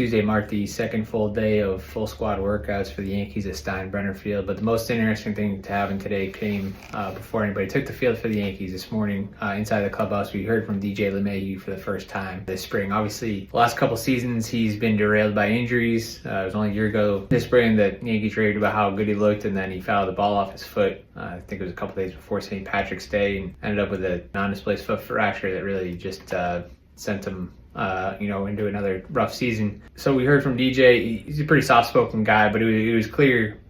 Tuesday marked the second full day of full squad workouts for the Yankees at Steinbrenner Field, but the most interesting thing to happen today came before anybody took the field for the Yankees this morning. Inside the clubhouse, we heard from DJ LeMahieu for the first time this spring. Obviously, the last couple seasons, he's been derailed by injuries. It was only a year ago this spring that Yankees raved about how good he looked, and then he fouled the ball off his foot. I think it was a couple days before St. Patrick's Day, and ended up with a non-displaced foot fracture that really just sent him into another rough season. So we heard from DJ. He's a pretty soft-spoken guy, but it was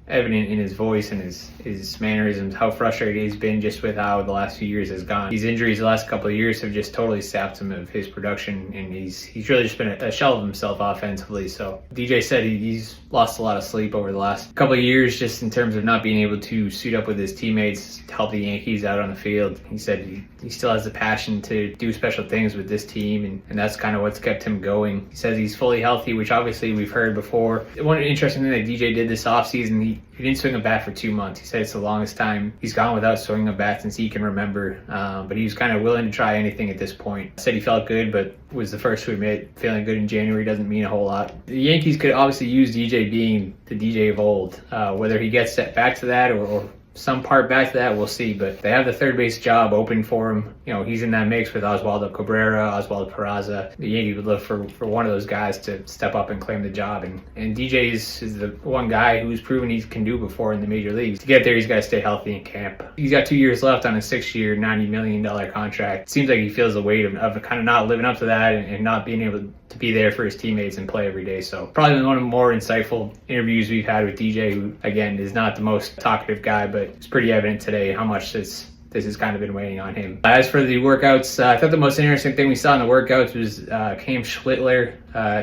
evident in his voice and his mannerisms how frustrated he's been just with how the last few years has gone. These injuries the last couple of years have just totally sapped him of his production, and he's really just been a shell of himself offensively. So DJ said he's lost a lot of sleep over the last couple of years just in terms of not being able to suit up with his teammates to help the Yankees out on the field. He said he still has the passion to do special things with this team, and that's kind of what's kept him going. He says he's fully healthy, which obviously we've heard before. One interesting thing that DJ did this offseason, he didn't swing a bat for 2 months. He said it's the longest time he's gone without swinging a bat since he can remember, but he was kind of willing to try anything at this point. Said he felt good, but was the first to admit feeling good in January doesn't mean a whole lot. The Yankees could obviously use DJ being the DJ of old. Whether he gets back to that or some part back to that, we'll see. But they have the third base job open for him. He's in that mix with Oswaldo Cabrera, Oswaldo Peraza. The Yankees would look for one of those guys to step up and claim the job. And DJ is the one guy who's proven he can do before in the major leagues. To get there, he's got to stay healthy in camp. He's got 2 years left on a 6-year, $90 million contract. It seems like he feels the weight of kind of not living up to that and not being able to be there for his teammates and play every day. So probably one of the more insightful interviews we've had with DJ, who again is not the most talkative guy, but it's pretty evident today how much this has kind of been weighing on him. As for the workouts, I thought the most interesting thing we saw in the workouts was Cam Schlittler.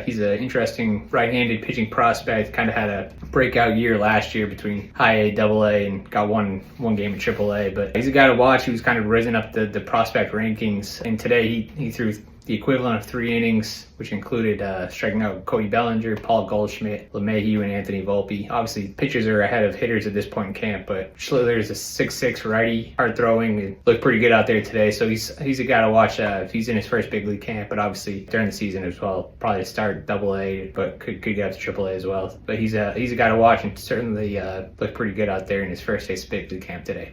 He's an interesting right-handed pitching prospect. Kind of had a breakout year last year between high A, double A, and got one game in triple A. But he's a guy to watch who's kind of risen up the prospect rankings. And today he threw the equivalent of 3 innings, which included striking out Cody Bellinger, Paul Goldschmidt, LeMahieu, and Anthony Volpe. Obviously, pitchers are ahead of hitters at this point in camp, but Schlittler is a 6'6" righty, hard throwing, and looked pretty good out there today. So he's a guy to watch if he's in his first big league camp, but obviously during the season as well. Probably start double A, but could get up to triple A as well. But he's a guy to watch, and certainly looked pretty good out there in his first day of big league camp today.